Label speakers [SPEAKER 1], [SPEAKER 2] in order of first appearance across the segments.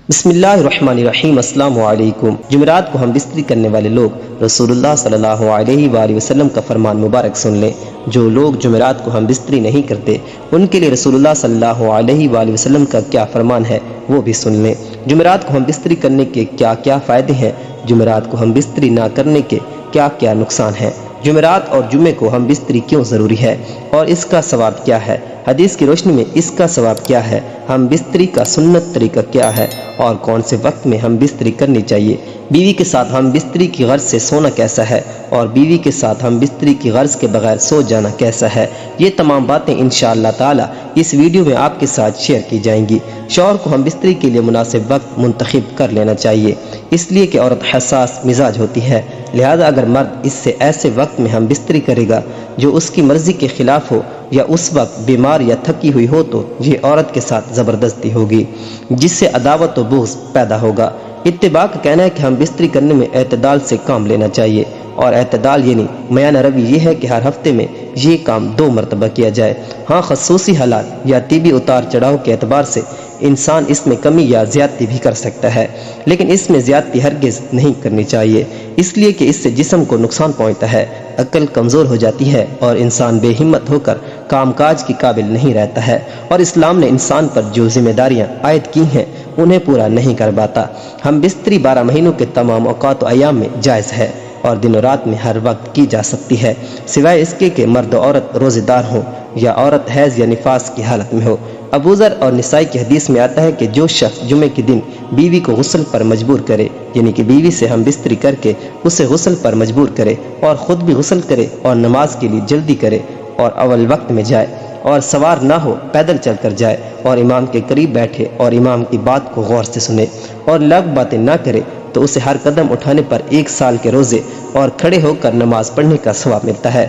[SPEAKER 1] بسم اللہ الرحمن الرحیم۔ السلام علیکم۔ جمعرات کو ہم بستری کرنے والے لوگ رسول اللہ صلی اللہ علیہ وآلہ وسلم کا فرمان مبارک سن لیں۔ جو لوگ جمعرات کو ہم بستری نہیں کرتے ان کے لیے رسول اللہ صلی اللہ علیہ وآلہ وسلم کا کیا فرمان ہے وہ بھی سن لیں۔ جمعرات کو ہم بستری کرنے کے کیا کیا فائدے ہیں، جمعرات کو ہم بستری نہ کرنے کے کیا کیا نقصان ہیں، جمعرات اور جمعے کو ہم بستری کیوں ضروری ہے اور اس کا ثواب کیا ہے، حدیث کی روشنی میں اس کا ثواب کیا ہے، ہم بستری کا سنت طریقہ کیا ہے اور کون سے وقت میں ہم بستری کرنی چاہیے، بیوی کے ساتھ ہم بستری کی غرض سے سونا کیسا ہے اور بیوی کے ساتھ ہم بستری کی غرض کے بغیر سو جانا کیسا ہے، یہ تمام باتیں انشاءاللہ تعالی اس ویڈیو میں آپ کے ساتھ شیئر کی جائیں گی۔ شوہر کو ہم بستری کے لیے مناسب وقت منتخب کر لینا چاہیے، اس لیے کہ عورت حساس مزاج ہوتی ہے، لہذا اگر مرد اس سے ایسے وقت میں ہم بستری کرے گا جو اس کی مرضی کے خلاف ہو یا اس وقت بیمار یا تھکی ہوئی ہو تو یہ عورت کے ساتھ زبردستی ہوگی جس سے عداوت و بغض پیدا ہوگا۔ اتباع کا کہنا ہے کہ ہم بستری کرنے میں اعتدال سے کام لینا چاہیے، اور اعتدال یعنی میانہ روی یہ ہے کہ ہر ہفتے میں یہ کام 2 مرتبہ کیا جائے۔ ہاں خصوصی حالات یا طبی اتار چڑھاؤ کے اعتبار سے انسان اس میں کمی یا زیادتی بھی کر سکتا ہے، لیکن اس میں زیادتی ہرگز نہیں کرنی چاہیے، اس لیے کہ اس سے جسم کو نقصان پہنچتا ہے، عقل کمزور ہو جاتی ہے اور انسان بے ہمت ہو کر کام کاج کی قابل نہیں رہتا ہے، اور اسلام نے انسان پر جو ذمہ داریاں عائد کی ہیں انہیں پورا نہیں کر پاتا۔ ہم بستری 12 مہینوں کے تمام اوقات و ایام میں جائز ہے اور دن و رات میں ہر وقت کی جا سکتی ہے، سوائے اس کے کہ مرد و عورت روزے دار ہوں یا عورت حیض یا نفاس کی حالت میں ہو۔ ابو ذر اور نسائی کی حدیث میں آتا ہے کہ جو شخص جمعے کے دن بیوی کو غسل پر مجبور کرے، یعنی کہ بیوی سے ہم بستری کر کے اسے غسل پر مجبور کرے اور خود بھی غسل کرے اور نماز کے لیے جلدی کرے اور اول وقت میں جائے اور سوار نہ ہو پیدل چل کر جائے اور امام کے قریب بیٹھے اور امام کی بات کو غور سے سنے اور لغو باتیں نہ کرے تو اسے ہر قدم اٹھانے پر 1 سال کے روزے اور کھڑے ہو کر نماز پڑھنے کا ثواب ملتا ہے۔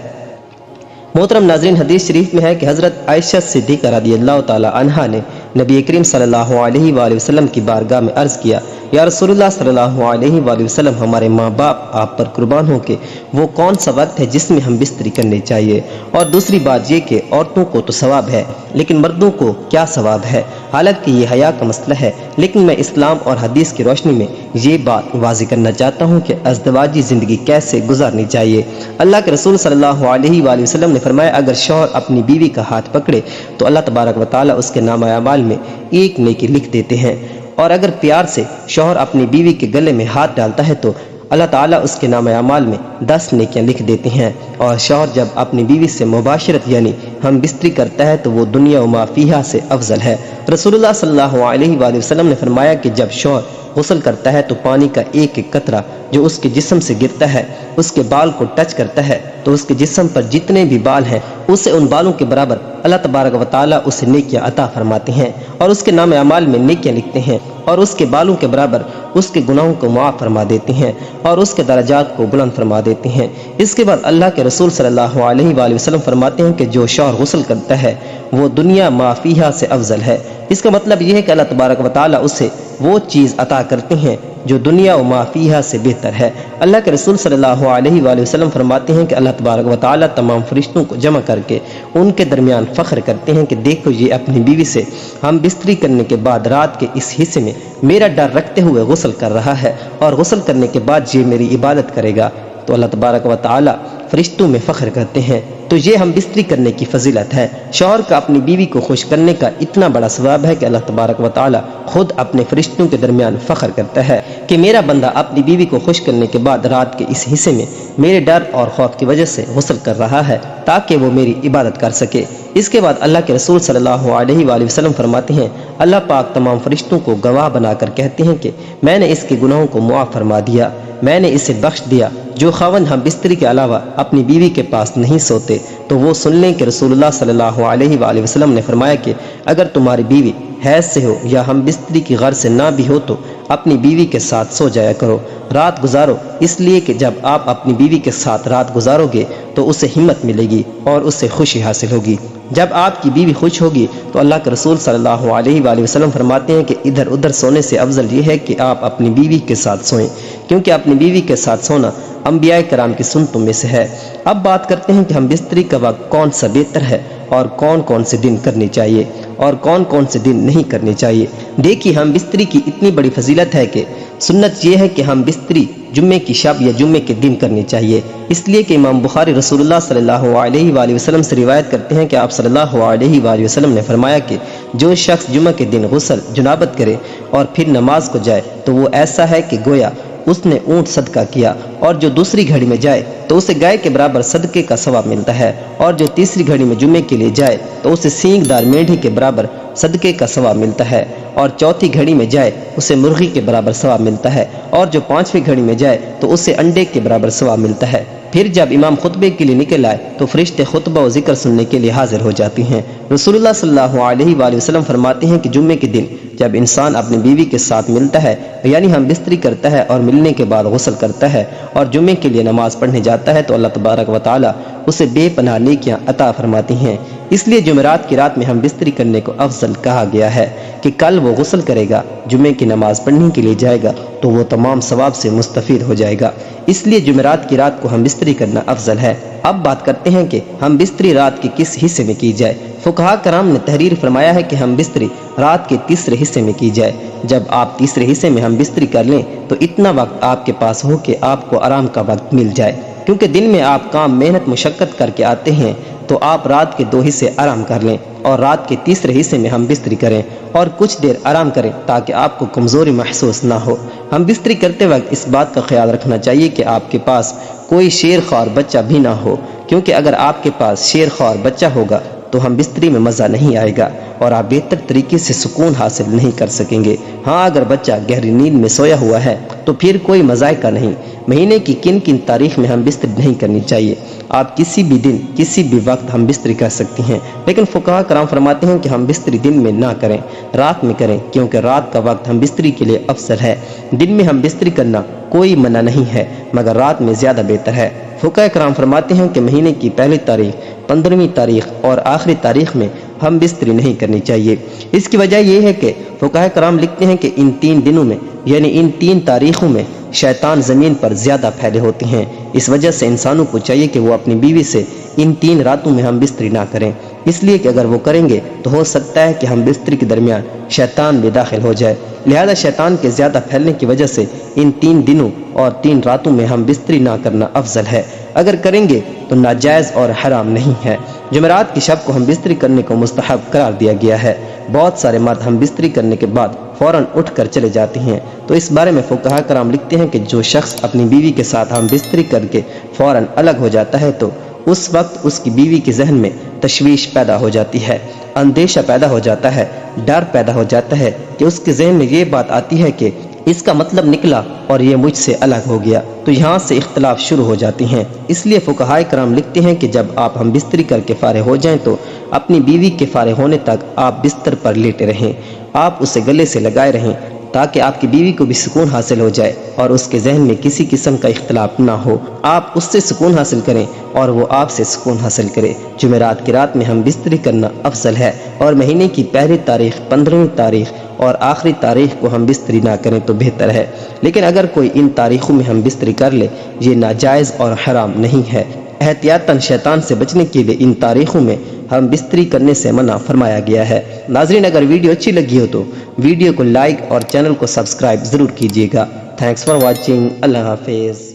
[SPEAKER 1] محترم ناظرین، حدیث شریف میں ہے کہ حضرت عائشہ صدیقہ رضی اللہ تعالی عنہا نے نبی کریم صلی اللہ علیہ وآلہ وسلم کی بارگاہ میں عرض کیا، یا رسول اللہ صلی اللہ علیہ وآلہ وسلم، ہمارے ماں باپ آپ پر قربان ہوں کہ وہ کون سا وقت ہے جس میں ہم بستری کرنی چاہیے، اور دوسری بات یہ کہ عورتوں کو تو ثواب ہے لیکن مردوں کو کیا ثواب ہے، حالانکہ یہ حیا کا مسئلہ ہے، لیکن میں اسلام اور حدیث کی روشنی میں یہ بات واضح کرنا چاہتا ہوں کہ ازدواجی زندگی کیسے گزارنی چاہیے۔ اللہ کے رسول صلی اللہ علیہ وآلہ وسلم نے فرمایا، اگر شوہر اپنی بیوی کا ہاتھ پکڑے تو اللہ تبارک و تعالی اس کے نامہ اعمال میں 1 نیکی لکھ دیتے ہیں، اور اگر پیار سے شوہر اپنی بیوی کے گلے میں ہاتھ ڈالتا ہے تو اللہ تعالیٰ اس کے نامہ اعمال میں 10 نیکیاں لکھ دیتے ہیں، اور شوہر جب اپنی بیوی سے مباشرت یعنی ہم بستری کرتا ہے تو وہ دنیا و ما فیہا سے افضل ہے۔ رسول اللہ صلی اللہ علیہ وآلہ وسلم نے فرمایا کہ جب شوہر غسل کرتا ہے تو پانی کا ایک ایک قطرہ جو اس کے جسم سے گرتا ہے اس کے بال کو ٹچ کرتا ہے تو اس کے جسم پر جتنے بھی بال ہیں اسے ان بالوں کے برابر اللہ تبارک و تعالیٰ اسے نیکیاں عطا فرماتے ہیں اور اس کے نام اعمال میں نیکیاں لکھتے ہیں، اور اس کے بالوں کے برابر اس کے گناہوں کو معاف فرما دیتے ہیں اور اس کے درجات کو بلند فرما دیتے ہیں۔ اس کے بعد اللہ کے رسول صلی اللہ علیہ وآلہ وسلم فرماتے ہیں کہ جو شوہر غسل کرتا ہے وہ دنیا ما فیہا سے افضل ہے۔ اس کا مطلب یہ ہے کہ اللہ تبارک و تعالیٰ اسے وہ چیز عطا کرتے ہیں جو دنیا و ما فیہا سے بہتر ہے۔ اللہ کے رسول صلی اللہ علیہ وآلہ وسلم فرماتے ہیں کہ اللہ تبارک و تعالیٰ تمام فرشتوں کو جمع کر کے ان کے درمیان فخر کرتے ہیں کہ دیکھو یہ اپنی بیوی سے ہم بستری کرنے کے بعد رات کے اس حصے میں میرا ڈر رکھتے ہوئے غسل کر رہا ہے، اور غسل کرنے کے بعد یہ میری عبادت کرے گا، تو اللہ تبارک و تعالیٰ فرشتوں میں فخر کرتے ہیں۔ تو یہ ہم بستری کرنے کی فضیلت ہے۔ شوہر کا اپنی بیوی کو خوش کرنے کا اتنا بڑا ثواب ہے کہ اللہ تبارک و تعالیٰ خود اپنے فرشتوں کے درمیان فخر کرتا ہے کہ میرا بندہ اپنی بیوی کو خوش کرنے کے بعد رات کے اس حصے میں میرے ڈر اور خوف کی وجہ سے غسل کر رہا ہے تاکہ وہ میری عبادت کر سکے۔ اس کے بعد اللہ کے رسول صلی اللہ علیہ وآلہ وسلم فرماتے ہیں، اللہ پاک تمام فرشتوں کو گواہ بنا کر کہتے ہیں کہ میں نے اس کے گناہوں کو معاف فرما دیا، میں نے اسے بخش دیا۔ جو خاوند ہم بستری کے علاوہ اپنی بیوی کے پاس نہیں سوتے تو وہ سن لیں کہ رسول اللہ صلی اللہ علیہ وآلہ وسلم نے فرمایا کہ اگر تمہاری بیوی حیض سے ہو یا ہم بستری کی غرض سے نہ بھی ہو تو اپنی بیوی کے ساتھ سو جایا کرو، رات گزارو، اس لیے کہ جب آپ اپنی بیوی کے ساتھ رات گزارو گے تو اسے ہمت ملے گی اور اسے خوشی حاصل ہوگی۔ جب آپ کی بیوی خوش ہوگی تو اللہ کے رسول صلی اللہ علیہ وآلہ وسلم فرماتے ہیں کہ ادھر ادھر سونے سے افضل یہ ہے کہ آپ اپنی بیوی کے ساتھ سوئیں، کیونکہ اپنی بیوی کے ساتھ سونا انبیاء کرام کی سنتوں میں سے ہے۔ اب بات کرتے ہیں کہ ہم بستری کا وقت کون سا بہتر ہے اور کون کون سے دن کرنی چاہیے۔ اور کون کون سے دن نہیں کرنے چاہیے۔ دیکھیے ہم بستری کی اتنی بڑی فضیلت ہے کہ سنت یہ ہے کہ ہم بستری جمعے کی شب یا جمعے کے دن کرنی چاہیے، اس لیے کہ امام بخاری رسول اللہ صلی اللہ علیہ وآلہ وسلم سے روایت کرتے ہیں کہ آپ صلی اللہ علیہ وآلہ وسلم نے فرمایا کہ جو شخص جمعہ کے دن غسل جنابت کرے اور پھر نماز کو جائے تو وہ ایسا ہے کہ گویا اس نے اونٹ صدقہ کیا، اور جو دوسری گھڑی میں جائے تو اسے گائے کے برابر صدقے کا ثواب ملتا ہے، اور جو تیسری گھڑی میں جمعے کے لیے جائے تو اسے سینگ دار میڈھی کے برابر صدقے کا ثواب ملتا ہے، اور چوتھی گھڑی میں جائے اسے مرغی کے برابر ثواب ملتا ہے، اور جو پانچویں گھڑی میں جائے تو اسے انڈے کے برابر ثواب ملتا ہے۔ پھر جب امام خطبے کے لیے نکل آئے تو فرشتے خطبہ و ذکر سننے کے لیے حاضر ہو جاتی ہیں۔ رسول اللہ صلی اللہ علیہ وآلہ وسلم فرماتے ہیں کہ جمعے کے دن جب انسان اپنی بیوی کے ساتھ ملتا ہے، یعنی ہم بستری کرتا ہے اور ملنے کے بعد غسل کرتا ہے اور جمعے کے لیے نماز پڑھنے جاتا ہے، تو اللہ تبارک و تعالی اسے بے پناہ نیکیاں عطا فرماتی ہیں۔ اس لیے جمعرات کی رات میں ہم بستری کرنے کو افضل کہا گیا ہے کہ کل وہ غسل کرے گا، جمعے کی نماز پڑھنے کے لیے جائے گا تو وہ تمام ثواب سے مستفید ہو جائے گا، اس لیے جمعرات کی رات کو ہم بستری کرنا افضل ہے۔ اب بات کرتے ہیں کہ ہم بستری رات کے کس حصے میں کی جائے۔ فقہاء کرام نے تحریر فرمایا ہے کہ ہم بستری رات کے تیسرے حصے میں کی جائے۔ جب آپ تیسرے حصے میں ہم بستری کر لیں تو اتنا وقت آپ کے پاس ہو کہ آپ کو آرام کا وقت مل جائے، کیونکہ دن میں آپ کام محنت مشقت کر کے آتے ہیں، تو آپ رات کے 2 حصے آرام کر لیں اور رات کے تیسرے حصے میں ہم بستری کریں اور کچھ دیر آرام کریں تاکہ آپ کو کمزوری محسوس نہ ہو۔ ہم بستری کرتے وقت اس بات کا خیال رکھنا چاہیے کہ آپ کے پاس کوئی شیر خوار بچہ بھی نہ ہو، کیونکہ اگر آپ کے پاس شیر خوار بچہ ہوگا تو ہم بستری میں مزہ نہیں آئے گا اور آپ بہتر طریقے سے سکون حاصل نہیں کر سکیں گے۔ ہاں اگر بچہ گہری نیند میں سویا ہوا ہے تو پھر کوئی مذائقہ نہیں۔ مہینے کی کن کن تاریخ میں ہم بستری نہیں کرنی چاہیے؟ آپ کسی بھی دن کسی بھی وقت ہم بستری کر سکتی ہیں، لیکن فقہاء کرام فرماتے ہیں کہ ہم بستری دن میں نہ کریں، رات میں کریں، کیونکہ رات کا وقت ہم بستری کے لیے افضل ہے۔ دن میں ہم بستری کرنا کوئی منع نہیں ہے، مگر رات میں زیادہ بہتر ہے۔ فقہاء کرام فرماتے ہیں کہ مہینے کی پہلی تاریخ، 15ویں تاریخ اور آخری تاریخ میں ہم بستری نہیں کرنی چاہیے۔ اس کی وجہ یہ ہے کہ فقہاء کرام لکھتے ہیں کہ ان 3 دنوں میں یعنی ان 3 تاریخوں میں شیطان زمین پر زیادہ پھیلے ہوتے ہیں، اس وجہ سے انسانوں کو چاہیے کہ وہ اپنی بیوی سے ان 3 راتوں میں ہم بستری نہ کریں، اس لیے کہ اگر وہ کریں گے تو ہو سکتا ہے کہ ہم بستری کے درمیان شیطان بھی داخل ہو جائے، لہذا شیطان کے زیادہ پھیلنے کی وجہ سے ان 3 دنوں اور 3 راتوں میں ہم بستری نہ کرنا افضل ہے۔ اگر کریں گے تو ناجائز اور حرام نہیں ہے۔ جمعرات کی شب کو ہم بستری کرنے کو مستحب قرار دیا گیا ہے۔ بہت سارے مرد ہم بستری کرنے کے بعد فوراً اٹھ کر چلے جاتے ہیں، تو اس بارے میں فقہاء کرام لکھتے ہیں کہ جو شخص اپنی بیوی کے ساتھ ہم بستری کر کے فوراً الگ ہو جاتا ہے تو اس وقت اس کی بیوی کے ذہن میں تشویش پیدا ہو جاتی ہے، اندیشہ پیدا ہو جاتا ہے، ڈر پیدا ہو جاتا ہے کہ اس کے ذہن میں یہ بات آتی ہے کہ اس کا مطلب نکلا اور یہ مجھ سے الگ ہو گیا، تو یہاں سے اختلاف شروع ہو جاتی ہیں۔ اس لیے فقہاء کرام لکھتے ہیں کہ جب آپ ہم بستری کر کے فارغ ہو جائیں تو اپنی بیوی کے فارغ ہونے تک آپ بستر پر لیٹے رہیں، آپ اسے گلے سے لگائے رہیں تاکہ آپ کی بیوی کو بھی سکون حاصل ہو جائے اور اس کے ذہن میں کسی قسم کا اختلاف نہ ہو۔ آپ اس سے سکون حاصل کریں اور وہ آپ سے سکون حاصل کرے۔ جمعرات کی رات میں ہم بستری کرنا افضل ہے، اور مہینے کی پہلی تاریخ، 15ویں تاریخ اور آخری تاریخ کو ہم بستری نہ کریں تو بہتر ہے، لیکن اگر کوئی ان تاریخوں میں ہم بستری کر لے یہ ناجائز اور حرام نہیں ہے۔ احتیاطاً شیطان سے بچنے کے لیے ان تاریخوں میں ہم بستری کرنے سے منع فرمایا گیا ہے۔ ناظرین اگر ویڈیو اچھی لگی ہو تو ویڈیو کو لائک اور چینل کو سبسکرائب ضرور کیجیے گا۔ Thanks for watching. اللہ حافظ۔